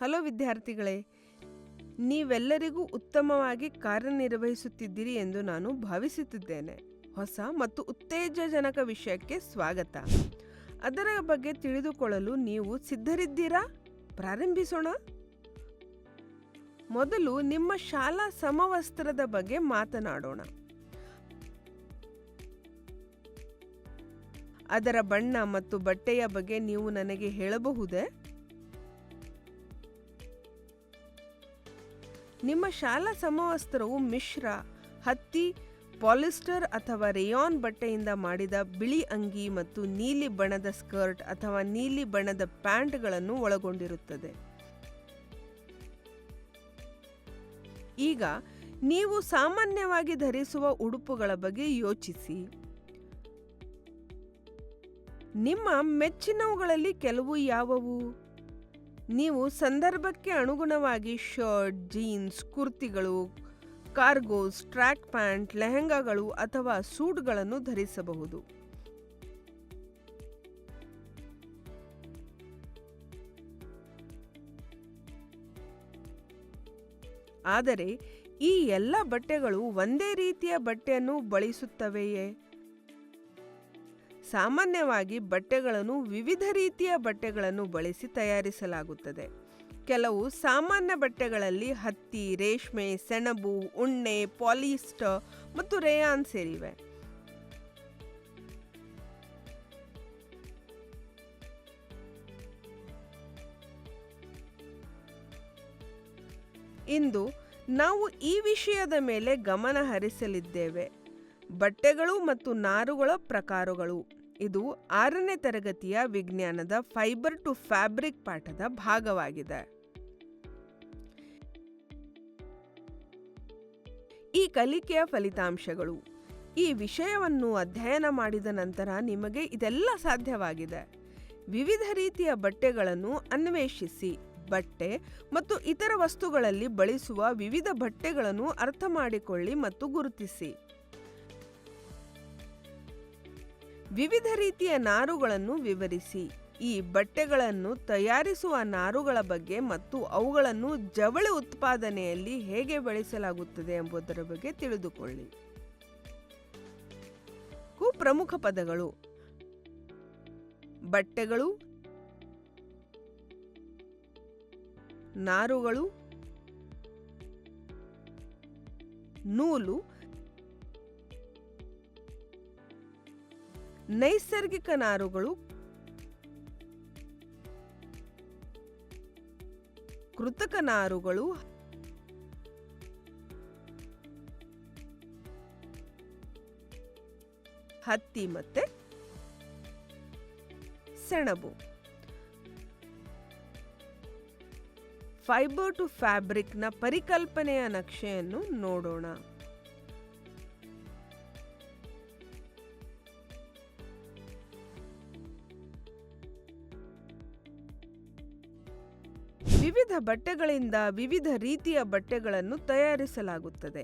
Hello ವಿದ್ಯಾರ್ಥಿಗಳೇ, ನೀವೆಲ್ಲರಿಗೂ ಉತ್ತಮವಾಗಿ ಕಾರ್ಯನಿರ್ವಹಿಸುತ್ತಿದ್ದೀರಿ ಎಂದು ನಾನು ಭಾವಿಸುತ್ತಿದ್ದೇನೆ. ಹೊಸ ಮತ್ತು ಉತ್ತೇಜನಕ ವಿಷಯಕ್ಕೆ ಸ್ವಾಗತ. ಅದರ ಬಗ್ಗೆ ತಿಳಿದುಕೊಳ್ಳಲು ನೀವು ಸಿದ್ಧರಿದ್ದೀರಾ? ಪ್ರಾರಂಭಿಸೋಣ. ಮೊದಲು ನಿಮ್ಮ ಶಾಲಾ ಸಮವಸ್ತ್ರದ ಬಗ್ಗೆ ಮಾತನಾಡೋಣ. ಅದರ ಬಣ್ಣ ಮತ್ತು ಬಟ್ಟೆಯ ಬಗ್ಗೆ ನೀವು ನನಗೆ ಹೇಳಬಹುದೇ? ನಿಮ್ಮ ಶಾಲಾ ಸಮವಸ್ತ್ರವು ಮಿಶ್ರ ಹತ್ತಿ, ಪಾಲಿಸ್ಟರ್ ಅಥವಾ ರೇಯಾನ್ ಬಟ್ಟೆಯಿಂದ ಮಾಡಿದ ಬಿಳಿ ಅಂಗಿ ಮತ್ತು ನೀಲಿ ಬಣ್ಣದ ಸ್ಕರ್ಟ್ ಅಥವಾ ನೀಲಿ ಬಣ್ಣದ ಪ್ಯಾಂಟ್ಗಳನ್ನು ಒಳಗೊಂಡಿರುತ್ತದೆ. ಈಗ ನೀವು ಸಾಮಾನ್ಯವಾಗಿ ಧರಿಸುವ ಉಡುಪುಗಳ ಬಗ್ಗೆ ಯೋಚಿಸಿ. ನಿಮ್ಮ ಮೆಚ್ಚಿನವುಗಳಲ್ಲಿ ಕೆಲವು ಯಾವುವು? ನೀವು ಸಂದರ್ಭಕ್ಕೆ ಅನುಗುಣವಾಗಿ ಶರ್ಟ್, ಜೀನ್ಸ್, ಕುರ್ತಿಗಳು, ಕಾರ್ಗೋಸ್, ಟ್ರ್ಯಾಕ್ ಪ್ಯಾಂಟ್, ಲೆಹೆಂಗಾಗಳು ಅಥವಾ ಸೂಟ್ಗಳನ್ನು ಧರಿಸಬಹುದು. ಆದರೆ ಈ ಎಲ್ಲ ಬಟ್ಟೆಗಳು ಒಂದೇ ರೀತಿಯ ಬಟ್ಟೆಯನ್ನು ಬಳಸುತ್ತವೆಯೇ? ಸಾಮಾನ್ಯವಾಗಿ ಬಟ್ಟೆಗಳನ್ನು ವಿವಿಧ ರೀತಿಯ ಬಟ್ಟೆಗಳನ್ನು ಬಳಸಿ ತಯಾರಿಸಲಾಗುತ್ತದೆ. ಕೆಲವು ಸಾಮಾನ್ಯ ಬಟ್ಟೆಗಳಲ್ಲಿ ಹತ್ತಿ, ರೇಷ್ಮೆ, ಸೆಣಬು, ಉಣ್ಣೆ, ಪಾಲಿಸ್ಟರ್ ಮತ್ತು ರೇಯಾನ್ ಸೇರಿವೆ. ಇಂದು ನಾವು ಈ ವಿಷಯದ ಮೇಲೆ ಗಮನ ಹರಿಸಲಿದ್ದೇವೆ: ಬಟ್ಟೆಗಳು ಮತ್ತು ನಾರುಗಳ ಪ್ರಕಾರಗಳು. ಇದು 6ನೇ ತರಗತಿಯ ವಿಜ್ಞಾನದ ಫೈಬರ್ ಟು ಫ್ಯಾಬ್ರಿಕ್ ಪಾಠದ ಭಾಗವಾಗಿದೆ. ಈ ಕಲಿಕೆಯ ಫಲಿತಾಂಶಗಳು. ಈ ವಿಷಯವನ್ನು ಅಧ್ಯಯನ ಮಾಡಿದ ನಂತರ ನಿಮಗೆ ಇದೆಲ್ಲ ಸಾಧ್ಯವಾಗಿದೆ. ವಿವಿಧ ರೀತಿಯ ಬಟ್ಟೆಗಳನ್ನು ಅನ್ವೇಷಿಸಿ. ಬಟ್ಟೆ ಮತ್ತು ಇತರ ವಸ್ತುಗಳಲ್ಲಿ ಬಳಸುವ ವಿವಿಧ ಬಟ್ಟೆಗಳನ್ನು ಅರ್ಥ ಮಾಡಿಕೊಳ್ಳಿ ಮತ್ತು ಗುರುತಿಸಿ. ವಿವಿಧ ರೀತಿಯ ನಾರುಗಳನ್ನು ವಿವರಿಸಿ. ಈ ಬಟ್ಟೆಗಳನ್ನು ತಯಾರಿಸುವ ನಾರುಗಳ ಬಗ್ಗೆ ಮತ್ತು ಅವುಗಳನ್ನು ಜವಳಿ ಉತ್ಪಾದನೆಯಲ್ಲಿ ಹೇಗೆ ಬಳಸಲಾಗುತ್ತದೆ ಎಂಬುದರ ಬಗ್ಗೆ ತಿಳಿದುಕೊಳ್ಳಿ. ಪ್ರಮುಖ ಪದಗಳು: ಬಟ್ಟೆಗಳು, ನಾರುಗಳು, ನೂಲು, ನೈಸರ್ಗಿಕ ನಾರುಗಳು, ಕೃತಕ ನಾರುಗಳು, ಹತ್ತಿ ಮತ್ತೆ ಸೆಣಬು. ಫೈಬರ್ ಟು ಫ್ಯಾಬ್ರಿಕ್ನ ಪರಿಕಲ್ಪನೆಯ ನಕ್ಷೆಯನ್ನು ನೋಡೋಣ. ವಿವಿಧ ಬಟ್ಟೆಗಳಿಂದ ವಿವಿಧ ರೀತಿಯ ಬಟ್ಟೆಗಳನ್ನು ತಯಾರಿಸಲಾಗುತ್ತದೆ.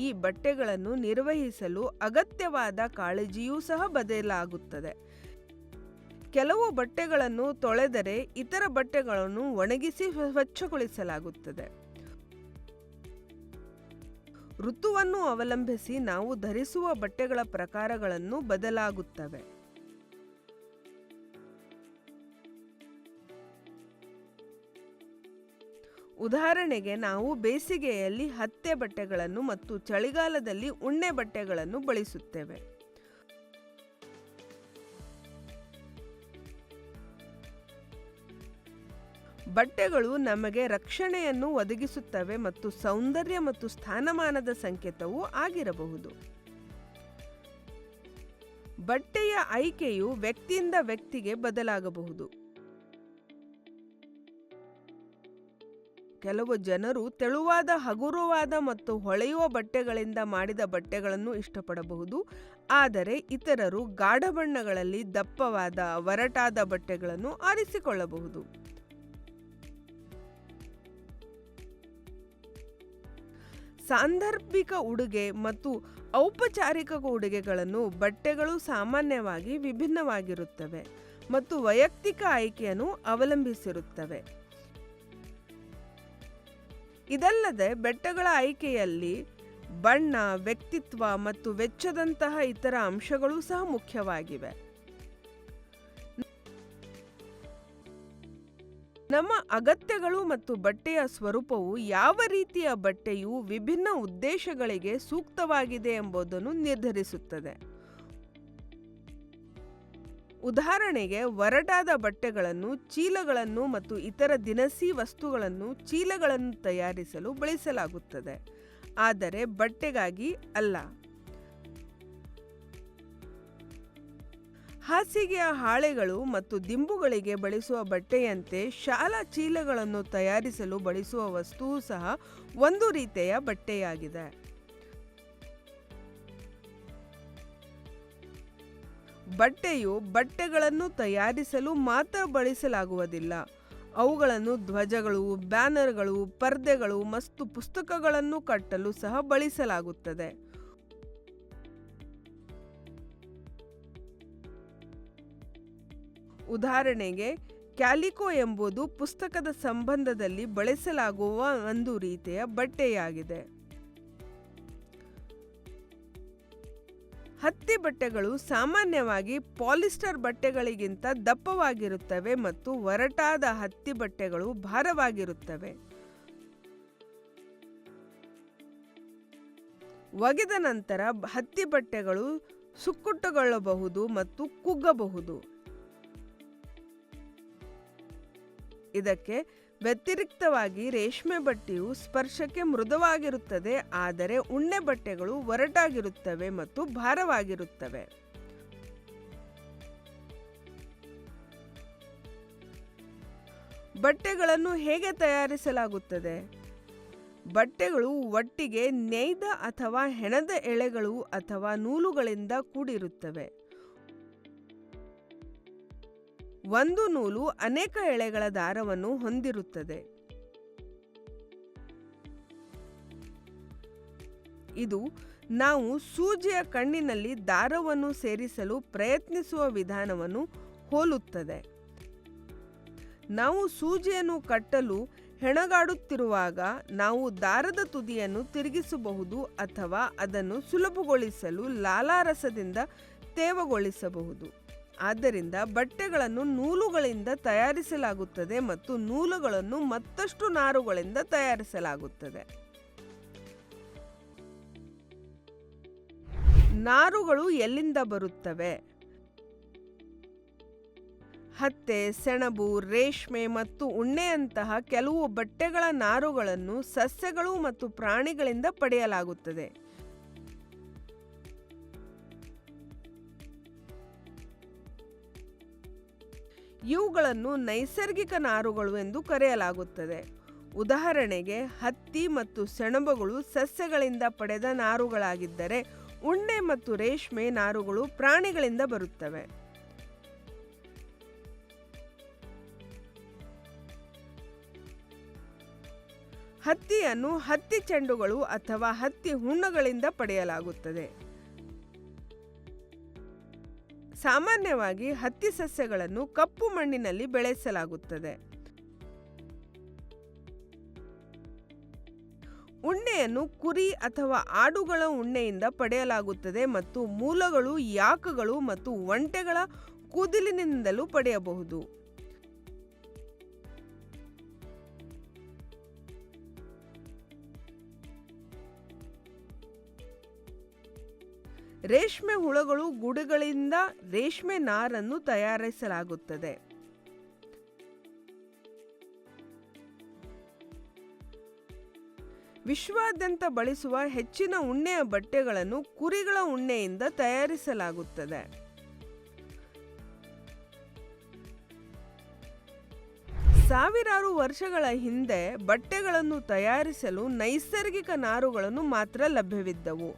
ಈ ಬಟ್ಟೆಗಳನ್ನು ನಿರ್ವಹಿಸಲು ಅಗತ್ಯವಾದ ಕಾಳಜಿಯೂ ಸಹ ಬದಲಾಗುತ್ತದೆ. ಕೆಲವು ಬಟ್ಟೆಗಳನ್ನು ತೊಳೆದರೆ ಇತರ ಬಟ್ಟೆಗಳನ್ನು ಒಣಗಿಸಿ ಸ್ವಚ್ಛಗೊಳಿಸಲಾಗುತ್ತದೆ. ಋತುವನ್ನು ಅವಲಂಬಿಸಿ ನಾವು ಧರಿಸುವ ಬಟ್ಟೆಗಳ ಪ್ರಕಾರಗಳನ್ನು ಬದಲಾಗುತ್ತವೆ. ಉದಾಹರಣೆಗೆ, ನಾವು ಬೇಸಿಗೆಯಲ್ಲಿ ಹತ್ತೆ ಬಟ್ಟೆಗಳನ್ನು ಮತ್ತು ಚಳಿಗಾಲದಲ್ಲಿ ಉಣ್ಣೆ ಬಟ್ಟೆಗಳನ್ನು ಬಳಸುತ್ತೇವೆ. ಬಟ್ಟೆಗಳು ನಮಗೆ ರಕ್ಷಣೆಯನ್ನು ಒದಗಿಸುತ್ತವೆ ಮತ್ತು ಸೌಂದರ್ಯ ಮತ್ತು ಸ್ಥಾನಮಾನದ ಸಂಕೇತವೂ ಆಗಿರಬಹುದು. ಬಟ್ಟೆಯ ಆಯ್ಕೆಯು ವ್ಯಕ್ತಿಯಿಂದ ವ್ಯಕ್ತಿಗೆ ಬದಲಾಗಬಹುದು. ಕೆಲವು ಜನರು ತೆಳುವಾದ, ಹಗುರವಾದ ಮತ್ತು ಹೊಳೆಯುವ ಬಟ್ಟೆಗಳಿಂದ ಮಾಡಿದ ಬಟ್ಟೆಗಳನ್ನು ಇಷ್ಟಪಡಬಹುದು, ಆದರೆ ಇತರರು ಗಾಢ ಬಣ್ಣಗಳಲ್ಲಿ ದಪ್ಪವಾದ, ಒರಟಾದ ಬಟ್ಟೆಗಳನ್ನು ಆರಿಸಿಕೊಳ್ಳಬಹುದು. ಸಾಂದರ್ಭಿಕ ಉಡುಗೆ ಮತ್ತು ಔಪಚಾರಿಕ ಉಡುಗೆಗಳನ್ನು ಬಟ್ಟೆಗಳು ಸಾಮಾನ್ಯವಾಗಿ ವಿಭಿನ್ನವಾಗಿರುತ್ತವೆ. ಮತ್ತು ವೈಯಕ್ತಿಕ ಆಯ್ಕೆಯನ್ನು ಅವಲಂಬಿಸಿರುತ್ತವೆ. ಇದಲ್ಲದೆ ಬಟ್ಟೆಗಳ ಆಯ್ಕೆಯಲ್ಲಿ ಬಣ್ಣ, ವ್ಯಕ್ತಿತ್ವ ಮತ್ತು ವೆಚ್ಚದಂತಹ ಇತರ ಅಂಶಗಳು ಸಹ ಮುಖ್ಯವಾಗಿವೆ. ನಮ್ಮ ಅಗತ್ಯಗಳು ಮತ್ತು ಬಟ್ಟೆಯ ಸ್ವರೂಪವು ಯಾವ ರೀತಿಯ ಬಟ್ಟೆಯು ವಿಭಿನ್ನ ಉದ್ದೇಶಗಳಿಗೆ ಸೂಕ್ತವಾಗಿದೆ ಎಂಬುದನ್ನು ನಿರ್ಧರಿಸುತ್ತದೆ. ಉದಾಹರಣೆಗೆ, ಒರಟಾದ ಬಟ್ಟೆಗಳನ್ನು, ಚೀಲಗಳನ್ನು ಮತ್ತು ಇತರ ದಿನಸಿ ವಸ್ತುಗಳನ್ನು ಚೀಲಗಳನ್ನು ತಯಾರಿಸಲು ಬಳಸಲಾಗುತ್ತದೆ, ಆದರೆ ಬಟ್ಟೆಗಾಗಿ ಅಲ್ಲ. ಹಾಸಿಗೆಯ ಹಾಳೆಗಳು ಮತ್ತು ದಿಂಬುಗಳಿಗೆ ಬಳಸುವ ಬಟ್ಟೆಯಂತೆ ಶಾಲಾ ಚೀಲಗಳನ್ನು ತಯಾರಿಸಲು ಬಳಸುವ ವಸ್ತುವು ಸಹ ಒಂದು ರೀತಿಯ ಬಟ್ಟೆಯಾಗಿದೆ. ಬಟ್ಟೆಯು ಬಟ್ಟೆಗಳನ್ನು ತಯಾರಿಸಲು ಮಾತ್ರ ಬಳಸಲಾಗುವುದಿಲ್ಲ. ಅವುಗಳನ್ನು ಧ್ವಜಗಳು, ಬ್ಯಾನರ್ಗಳು, ಪರ್ದೆಗಳು ಮತ್ತು ಪುಸ್ತಕಗಳನ್ನು ಕಟ್ಟಲು ಸಹ ಬಳಸಲಾಗುತ್ತದೆ. ಉದಾಹರಣೆಗೆ, ಕ್ಯಾಲಿಕೋ ಎಂಬುದು ಪುಸ್ತಕದ ಸಂಬಂಧದಲ್ಲಿ ಬಳಸಲಾಗುವ ಒಂದು ರೀತಿಯ ಬಟ್ಟೆಯಾಗಿದೆ. ಹತ್ತಿ ಬಟ್ಟೆಗಳು ಸಾಮಾನ್ಯವಾಗಿ ಪಾಲಿಸ್ಟರ್ ಬಟ್ಟೆಗಳಿಗಿಂತ ದಪ್ಪವಾಗಿರುತ್ತವೆ ಮತ್ತು ಒರಟಾದ ಹತ್ತಿ ಬಟ್ಟೆಗಳು ಭಾರವಾಗಿರುತ್ತವೆ. ಒಗೆದ ನಂತರ ಹತ್ತಿ ಬಟ್ಟೆಗಳು ಸುಕ್ಕುಟ್ಟುಕೊಳ್ಳಬಹುದು ಮತ್ತು ಕುಗ್ಗಬಹುದು. ಇದಕ್ಕೆ ವ್ಯತಿರಿಕ್ತವಾಗಿ ರೇಷ್ಮೆ ಬಟ್ಟೆಯು ಸ್ಪರ್ಶಕ್ಕೆ ಮೃದುವಾಗಿರುತ್ತದೆ, ಆದರೆ ಉಣ್ಣೆ ಬಟ್ಟೆಗಳು ಒರಟಾಗಿರುತ್ತವೆ ಮತ್ತು ಭಾರವಾಗಿರುತ್ತವೆ. ಬಟ್ಟೆಗಳನ್ನು ಹೇಗೆ ತಯಾರಿಸಲಾಗುತ್ತದೆ? ಬಟ್ಟೆಗಳು ಒಟ್ಟಿಗೆ ನೇಯ್ದ ಅಥವಾ ಹೆಣೆದ ಎಳೆಗಳು ಅಥವಾ ನೂಲುಗಳಿಂದ ಕೂಡಿರುತ್ತವೆ. ಒಂದು ನೂಲು ಅನೇಕ ಎಳೆಗಳ ದಾರವನ್ನು ಹೊಂದಿರುತ್ತದೆ. ಇದು ನಾವು ಸೂಜಿಯ ಕಣ್ಣಿನಲ್ಲಿ ದಾರವನ್ನು ಸೇರಿಸಲು ಪ್ರಯತ್ನಿಸುವ ವಿಧಾನವನ್ನು ಹೋಲುತ್ತದೆ. ನಾವು ಸೂಜಿಯನ್ನು ಕಟ್ಟಲು ಹೆಣಗಾಡುತ್ತಿರುವಾಗ ನಾವು ದಾರದ ತುದಿಯನ್ನು ತಿರುಗಿಸಬಹುದು ಅಥವಾ ಅದನ್ನು ಸುಲಭಗೊಳಿಸಲು ಲಾಲಾರಸದಿಂದ ತೇವಗೊಳಿಸಬಹುದು. ಆದ್ದರಿಂದ ಬಟ್ಟೆಗಳನ್ನು ನೂಲುಗಳಿಂದ ತಯಾರಿಸಲಾಗುತ್ತದೆ ಮತ್ತು ನೂಲುಗಳನ್ನು ಮತ್ತಷ್ಟು ನಾರುಗಳಿಂದ ತಯಾರಿಸಲಾಗುತ್ತದೆ. ನಾರುಗಳು ಎಲ್ಲಿಂದ ಬರುತ್ತವೆ? ಹತ್ತೆ, ಸೆಣಬು, ರೇಷ್ಮೆ ಮತ್ತು ಉಣ್ಣೆಯಂತಹ ಕೆಲವು ಬಟ್ಟೆಗಳ ನಾರುಗಳನ್ನು ಸಸ್ಯಗಳು ಮತ್ತು ಪ್ರಾಣಿಗಳಿಂದ ಪಡೆಯಲಾಗುತ್ತದೆ. ಇವುಗಳನ್ನು ನೈಸರ್ಗಿಕ ನಾರುಗಳು ಎಂದು ಕರೆಯಲಾಗುತ್ತದೆ. ಉದಾಹರಣೆಗೆ, ಹತ್ತಿ ಮತ್ತು ಸೆಣಬುಗಳು ಸಸ್ಯಗಳಿಂದ ಪಡೆದ ನಾರುಗಳಾಗಿದ್ದರೆ, ಉಣ್ಣೆ ಮತ್ತು ರೇಷ್ಮೆ ನಾರುಗಳು ಪ್ರಾಣಿಗಳಿಂದ ಬರುತ್ತವೆ. ಹತ್ತಿಯನ್ನು ಹತ್ತಿ ಚೆಂಡುಗಳು ಅಥವಾ ಹತ್ತಿ ಹುಣ್ಣುಗಳಿಂದ ಪಡೆಯಲಾಗುತ್ತದೆ. ಸಾಮಾನ್ಯವಾಗಿ ಹತ್ತಿ ಸಸ್ಯಗಳನ್ನು ಕಪ್ಪು ಮಣ್ಣಿನಲ್ಲಿ ಬೆಳೆಸಲಾಗುತ್ತದೆ. ಉಣ್ಣೆಯನ್ನು ಕುರಿ ಅಥವಾ ಆಡುಗಳ ಉಣ್ಣೆಯಿಂದ ಪಡೆಯಲಾಗುತ್ತದೆ ಮತ್ತು ಮೂಲಗಳು ಯಾಕಗಳು ಮತ್ತು ಒಂಟೆಗಳ ಕೂದಲಿನಿಂದಲೂ ಪಡೆಯಬಹುದು. ರೇಷ್ಮೆ ಹುಳಗಳು ಗೂಡುಗಳಿಂದ ರೇಷ್ಮೆ ನಾರನ್ನು ತಯಾರಿಸಲಾಗುತ್ತದೆ. ವಿಶ್ವಾದ್ಯಂತ ಬಳಸುವ ಹೆಚ್ಚಿನ ಉಣ್ಣೆಯ ಬಟ್ಟೆಗಳನ್ನು ಕುರಿಗಳ ಉಣ್ಣೆಯಿಂದ ತಯಾರಿಸಲಾಗುತ್ತದೆ. ಸಾವಿರಾರು ವರ್ಷಗಳ ಹಿಂದೆ ಬಟ್ಟೆಗಳನ್ನು ತಯಾರಿಸಲು ನೈಸರ್ಗಿಕ ನಾರುಗಳನ್ನು ಮಾತ್ರ ಲಭ್ಯವಿದ್ದವು.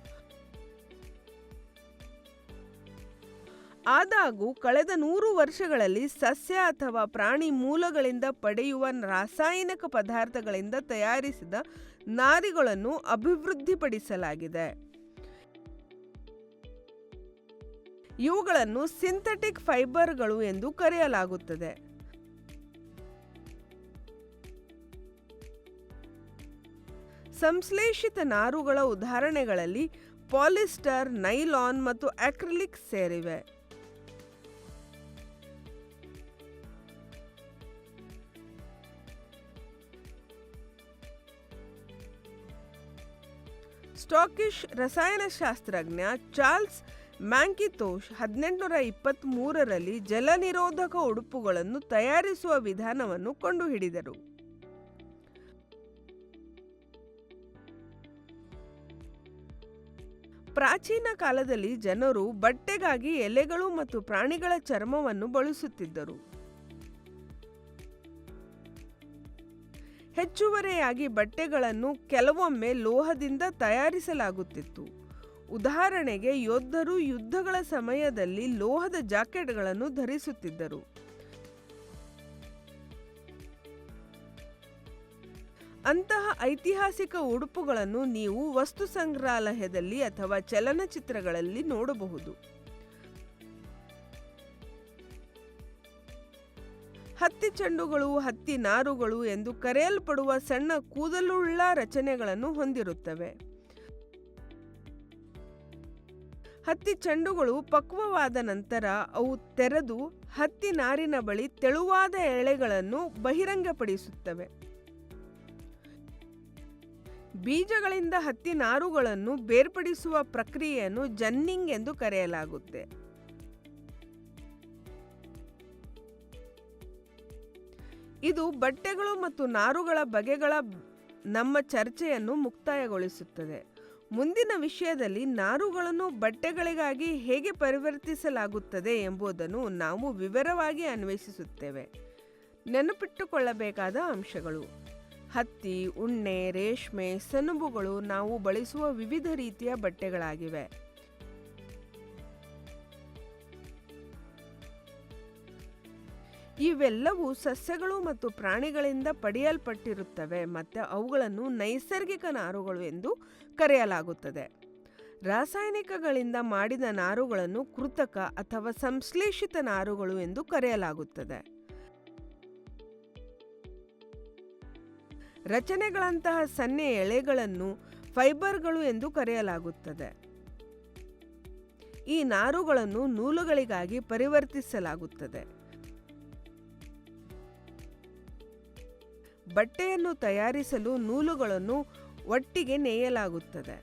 ಆದಾಗೂ ಕಳೆದ 100 ವರ್ಷಗಳಲ್ಲಿ ಸಸ್ಯ ಅಥವಾ ಪ್ರಾಣಿ ಮೂಲಗಳಿಂದ ಪಡೆಯುವ ರಾಸಾಯನಿಕ ಪದಾರ್ಥಗಳಿಂದ ತಯಾರಿಸಿದ ನಾರುಗಳನ್ನು ಅಭಿವೃದ್ಧಿಪಡಿಸಲಾಗಿದೆ. ಇವುಗಳನ್ನು ಸಿಂಥೆಟಿಕ್ ಫೈಬರ್ಗಳು ಎಂದು ಕರೆಯಲಾಗುತ್ತದೆ. ಸಂಶ್ಲೇಷಿತ ನಾರುಗಳ ಉದಾಹರಣೆಗಳಲ್ಲಿ ಪಾಲಿಸ್ಟರ್, ನೈಲಾನ್ ಮತ್ತು ಅಕ್ರಿಲಿಕ್ ಸೇರಿವೆ. ಸ್ಕಾಟಿಷ್ ರಸಾಯನಶಾಸ್ತ್ರಜ್ಞ ಚಾರ್ಲ್ಸ್ ಮ್ಯಾಕಿಂತೋಶ್ 1823ರಲ್ಲಿ ಜಲನಿರೋಧಕ ಉಡುಪುಗಳನ್ನು ತಯಾರಿಸುವ ವಿಧಾನವನ್ನು ಕಂಡುಹಿಡಿದರು. ಪ್ರಾಚೀನ ಕಾಲದಲ್ಲಿ ಜನರು ಬಟ್ಟೆಗಾಗಿ ಎಲೆಗಳು ಮತ್ತು ಪ್ರಾಣಿಗಳ ಚರ್ಮವನ್ನು ಬಳಸುತ್ತಿದ್ದರು. ಹೆಚ್ಚುವರಿಯಾಗಿ ಬಟ್ಟೆಗಳನ್ನು ಕೆಲವೊಮ್ಮೆ ಲೋಹದಿಂದ ತಯಾರಿಸಲಾಗುತ್ತಿತ್ತು. ಉದಾಹರಣೆಗೆ, ಯೋಧರು ಯುದ್ಧಗಳ ಸಮಯದಲ್ಲಿ ಲೋಹದ ಜಾಕೆಟ್ಗಳನ್ನು ಧರಿಸುತ್ತಿದ್ದರು. ಅಂತಹ ಐತಿಹಾಸಿಕ ಉಡುಪುಗಳನ್ನು ನೀವು ವಸ್ತು ಸಂಗ್ರಹಾಲಯದಲ್ಲಿ ಅಥವಾ ಚಲನಚಿತ್ರಗಳಲ್ಲಿ ನೋಡಬಹುದು. ಹತ್ತಿ ಚೆಂಡುಗಳು ಹತ್ತಿ ನಾರುಗಳು ಎಂದು ಕರೆಯಲ್ಪಡುವ ಸಣ್ಣ ಕೂದಲುಳ್ಳ ರಚನೆಗಳನ್ನು ಹೊಂದಿರುತ್ತವೆ. ಹತ್ತಿ ಚೆಂಡುಗಳು ಪಕ್ವವಾದ ನಂತರ ಅವು ತೆರೆದು ಹತ್ತಿ ನಾರಿನ ಬಳಿ ತೆಳುವಾದ ಎಳೆಗಳನ್ನು ಬಹಿರಂಗಪಡಿಸುತ್ತವೆ. ಬೀಜಗಳಿಂದ ಹತ್ತಿ ನಾರುಗಳನ್ನು ಬೇರ್ಪಡಿಸುವ ಪ್ರಕ್ರಿಯೆಯನ್ನು ಜನ್ನಿಂಗ್ ಎಂದು ಕರೆಯಲಾಗುತ್ತೆ. ಇದು ಬಟ್ಟೆಗಳು ಮತ್ತು ನಾರುಗಳ ಬಗೆಗಳ ನಮ್ಮ ಚರ್ಚೆಯನ್ನು ಮುಕ್ತಾಯಗೊಳಿಸುತ್ತದೆ. ಮುಂದಿನ ವಿಷಯದಲ್ಲಿ ನಾರುಗಳನ್ನು ಬಟ್ಟೆಗಳಿಗಾಗಿ ಹೇಗೆ ಪರಿವರ್ತಿಸಲಾಗುತ್ತದೆ ಎಂಬುದನ್ನು ನಾವು ವಿವರವಾಗಿ ಅನ್ವೇಷಿಸುತ್ತೇವೆ. ನೆನಪಿಟ್ಟುಕೊಳ್ಳಬೇಕಾದ ಅಂಶಗಳು: ಹತ್ತಿ, ಉಣ್ಣೆ, ರೇಷ್ಮೆ, ಸೆಣಬುಗಳು ನಾವು ಬಳಸುವ ವಿವಿಧ ರೀತಿಯ ಬಟ್ಟೆಗಳಾಗಿವೆ. ಇವೆಲ್ಲವೂ ಸಸ್ಯಗಳು ಮತ್ತು ಪ್ರಾಣಿಗಳಿಂದ ಪಡೆಯಲ್ಪಟ್ಟಿರುತ್ತವೆ ಮತ್ತು ಅವುಗಳನ್ನು ನೈಸರ್ಗಿಕ ನಾರುಗಳು ಎಂದು ಕರೆಯಲಾಗುತ್ತದೆ. ರಾಸಾಯನಿಕಗಳಿಂದ ಮಾಡಿದ ನಾರುಗಳನ್ನು ಕೃತಕ ಅಥವಾ ಸಂಶ್ಲೇಷಿತ ನಾರುಗಳು ಎಂದು ಕರೆಯಲಾಗುತ್ತದೆ. ರಚನೆಗಳಂತಹ ಸಣ್ಣ ಎಳೆಗಳನ್ನು ಫೈಬರ್ಗಳು ಎಂದು ಕರೆಯಲಾಗುತ್ತದೆ. ಈ ನಾರುಗಳನ್ನು ನೂಲುಗಳಿಗಾಗಿ ಪರಿವರ್ತಿಸಲಾಗುತ್ತದೆ. ಬಟ್ಟೆಯನ್ನು ತಯಾರಿಸಲು ನೂಲುಗಳನ್ನು ಒಟ್ಟಿಗೆ ನೇಯಲಾಗುತ್ತದೆ.